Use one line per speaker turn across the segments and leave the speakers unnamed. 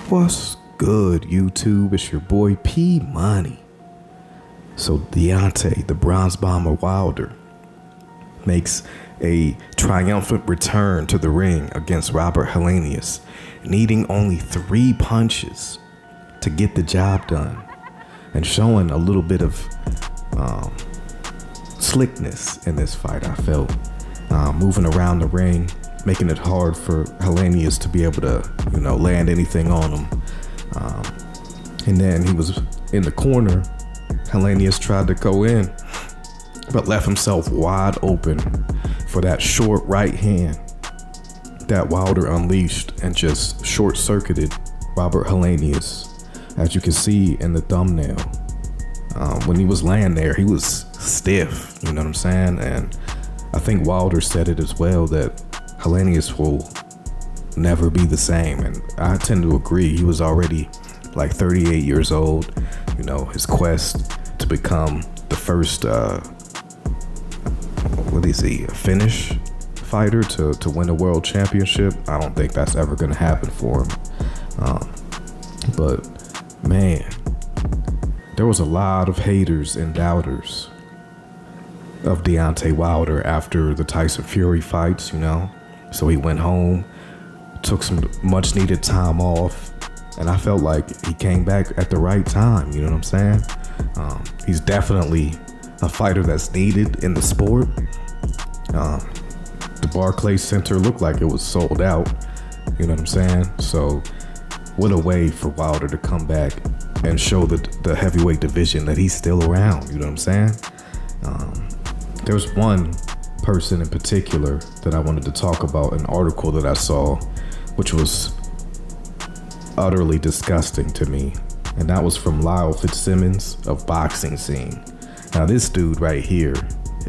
What's good, YouTube? It's your boy P Money. So Deontay, the Bronze Bomber Wilder, makes a triumphant return to the ring against Robert Helenius, needing only 3 punches to get the job done, and showing a little bit of slickness in this fight. I felt moving around the ring, making it hard for Helenius to be able to, land anything on him. And then he was in the corner. Helenius tried to go in, but left himself wide open for that short right hand that Wilder unleashed and just short-circuited Robert Helenius. As you can see in the thumbnail, when he was laying there, he was stiff, you know what I'm saying? And I think Wilder said it as well, that Helenius will never be the same, and I tend to agree. He was already like 38 years old. His quest to become the first Finnish fighter to win a world championship, I don't think that's ever gonna happen for him. But man, there was a lot of haters and doubters of Deontay Wilder after the Tyson Fury fights, So he went home, took some much needed time off, and I felt like he came back at the right time, you know what I'm saying? He's definitely a fighter that's needed in the sport. The Barclays Center looked like it was sold out, you know what I'm saying? So what a way for Wilder to come back and show the heavyweight division that he's still around, you know what I'm saying? There's one person in particular that I wanted to talk about, an article that I saw, which was utterly disgusting to me, and that was from Lyle Fitzsimmons of boxingscene. Now this dude right here,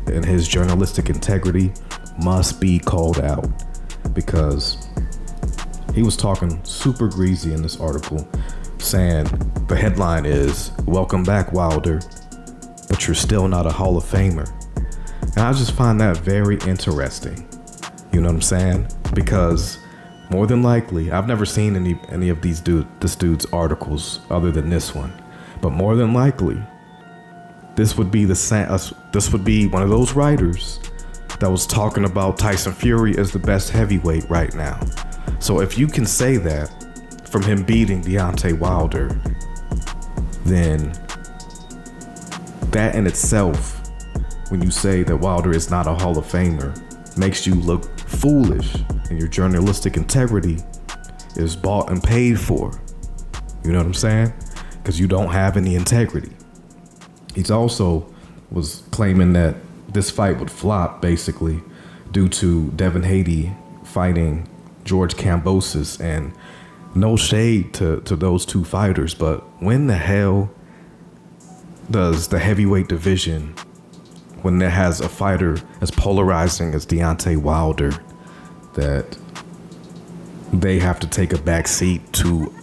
and his journalistic integrity must be called out, because he was talking super greasy in this article, saying the headline is, "Welcome back, Wilder, but you're still not a Hall of Famer." And I just find that very interesting, you know what I'm saying? Because more than likely, I've never seen any of this dude's articles other than this one, but more than likely, this would be one of those writers that was talking about Tyson Fury as the best heavyweight right now. So if you can say that from him beating Deontay Wilder, then that in itself, when you say that Wilder is not a Hall of Famer, makes you look foolish, and your journalistic integrity is bought and paid for. You know what I'm saying? Because you don't have any integrity. He's also was claiming that this fight would flop, basically, due to Devin Haney fighting George Kambosos, and no shade to those two fighters, but when the hell does the heavyweight division, when it has a fighter as polarizing as Deontay Wilder, that they have to take a back seat to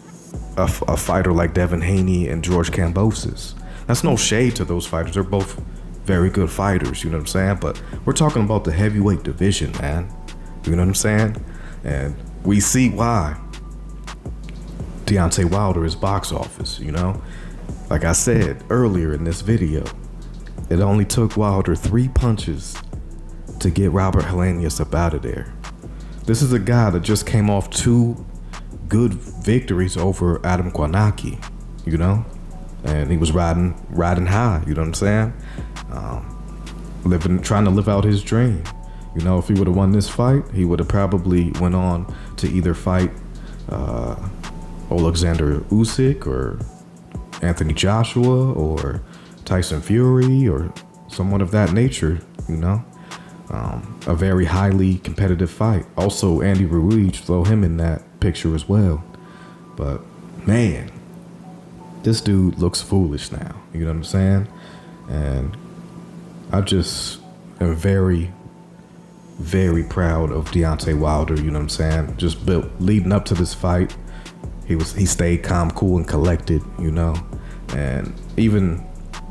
a fighter like Devin Haney and George Kambosos? That's no shade to those fighters. They're both very good fighters, you know what I'm saying? But we're talking about the heavyweight division, man. You know what I'm saying? And we see why Deontay Wilder is box office, Like I said earlier in this video, it only took Wilder 3 punches to get Robert Helenius up out of there. This is a guy that just came off 2 good victories over Adam Kwanaki, and he was riding high, you know what I'm saying? Trying to live out his dream. If he would have won this fight, he would have probably went on to either fight Alexander Usyk or Anthony Joshua or Tyson Fury or someone of that nature, a very highly competitive fight. Also, Andy Ruiz, throw him in that picture as well. But man, this dude looks foolish now, you know what I'm saying? And I just am very, very proud of Deontay Wilder, you know what I'm saying? Just leading up to this fight, he stayed calm, cool, and collected, and even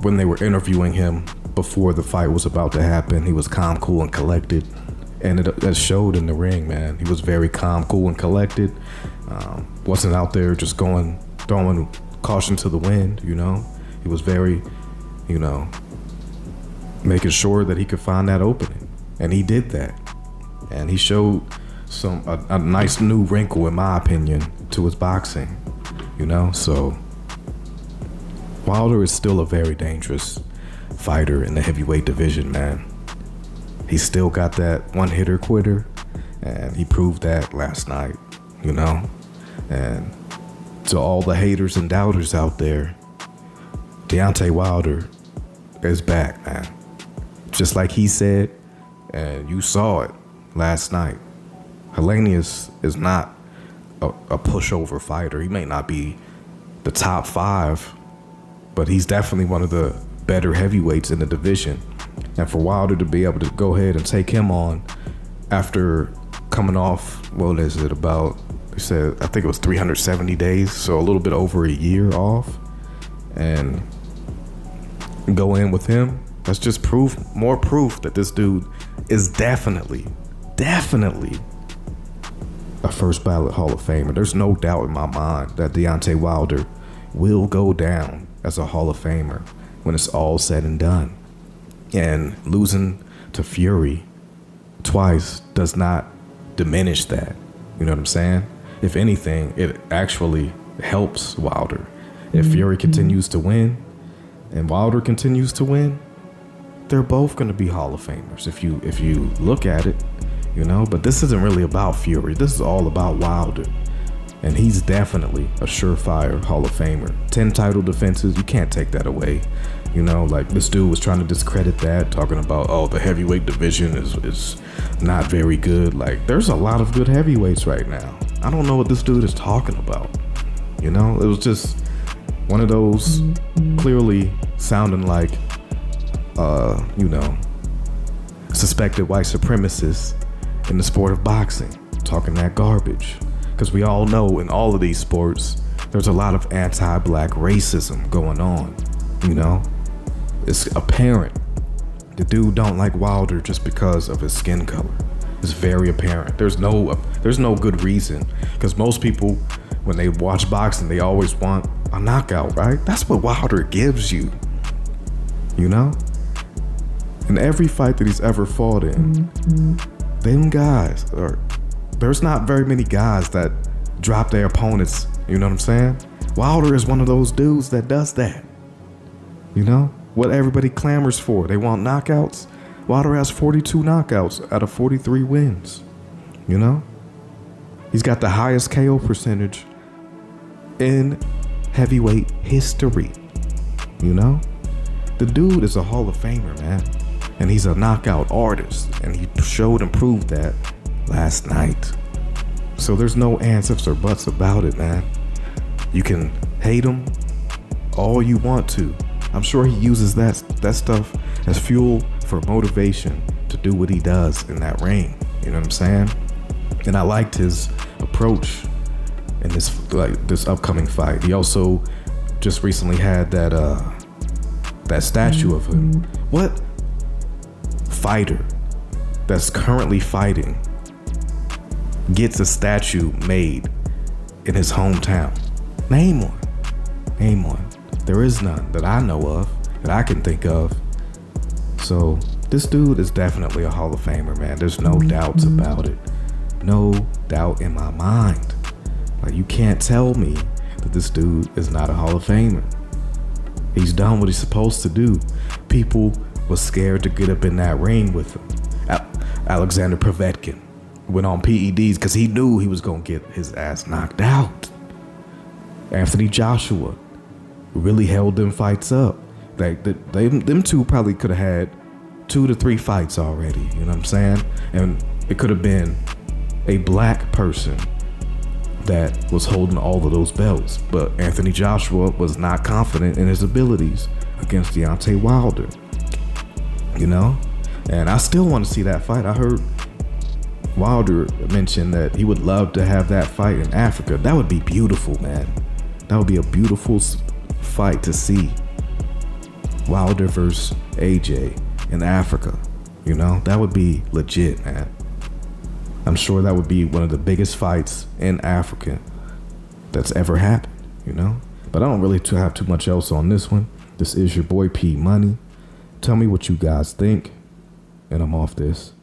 when they were interviewing him before the fight was about to happen, he was calm, cool, and collected. And it showed in the ring, man. He was very calm, cool, and collected. Wasn't out there just throwing caution to the wind, you know. He was very, you know, making sure that he could find that opening. And he did that. And he showed a nice new wrinkle, in my opinion, to his boxing, you know. So Wilder is still a very dangerous fighter in the heavyweight division, man. He still got that one-hitter quitter, and he proved that last night, you know. And to all the haters and doubters out there, Deontay Wilder is back, man. Just like he said, and you saw it last night. Helenius is not a pushover fighter. He may not be the top 5, but he's definitely one of the better heavyweights in the division. And for Wilder to be able to go ahead and take him on after coming off, what is it, about, they said, I think it was 370 days, so a little bit over a year off, and go in with him, that's just more proof that this dude is definitely a first ballot Hall of Famer. There's no doubt in my mind that Deontay Wilder will go down as a Hall of Famer when it's all said and done. And losing to Fury twice does not diminish that. You know what I'm saying? If anything, it actually helps Wilder. If Fury continues to win and Wilder continues to win, they're both going to be Hall of Famers if you look at it, you know. But this isn't really about Fury. This is all about Wilder. And he's definitely a surefire Hall of Famer. 10 title defenses, you can't take that away. You know, like this dude was trying to discredit that, talking about, oh, the heavyweight division is not very good. Like, there's a lot of good heavyweights right now. I don't know what this dude is talking about. You know, it was just one of those clearly sounding like, you know, suspected white supremacists in the sport of boxing, talking that garbage. Because we all know in all of these sports, there's a lot of anti-black racism going on, you know? It's apparent. The dude don't like Wilder just because of his skin color. It's very apparent. There's no good reason. Because most people, when they watch boxing, they always want a knockout, right? That's what Wilder gives you, you know? In every fight that he's ever fought in, them guys there's not very many guys that drop their opponents, you know what I'm saying? Wilder is one of those dudes that does that. You know? What everybody clamors for. They want knockouts. Wilder has 42 knockouts out of 43 wins. You know? He's got the highest KO percentage in heavyweight history. You know? The dude is a Hall of Famer, man. And he's a knockout artist. And he showed and proved that last night. So there's no ands, ifs, or buts about it, man. You can hate him all you want to. I'm sure he uses that stuff as fuel for motivation to do what he does in that ring. You know what I'm saying? And I liked his approach in this upcoming fight. He also just recently had that statue of him. What fighter that's currently fighting gets a statue made in his hometown? Name one. Name one. There is none that I know of, that I can think of. So this dude is definitely a Hall of Famer, man. There's no doubts about it. No doubt in my mind. Like, you can't tell me that this dude is not a Hall of Famer. He's done what he's supposed to do. People were scared to get up in that ring with him. Alexander Povetkin went on PEDs because he knew he was going to get his ass knocked out. Anthony Joshua really held them fights up. Like, them two probably could have had 2 to 3 fights already. You know what I'm saying? And it could have been a black person that was holding all of those belts. But Anthony Joshua was not confident in his abilities against Deontay Wilder. You know? And I still want to see that fight. I heard Wilder mention that he would love to have that fight in Africa. That would be beautiful, man. That would be a beautiful fight to see. Wilder versus AJ in Africa. You know? That would be legit, man. I'm sure that would be one of the biggest fights in Africa that's ever happened, you know? But I don't really have too much else on this one. This is your boy P Money. Tell me what you guys think, and I'm off this.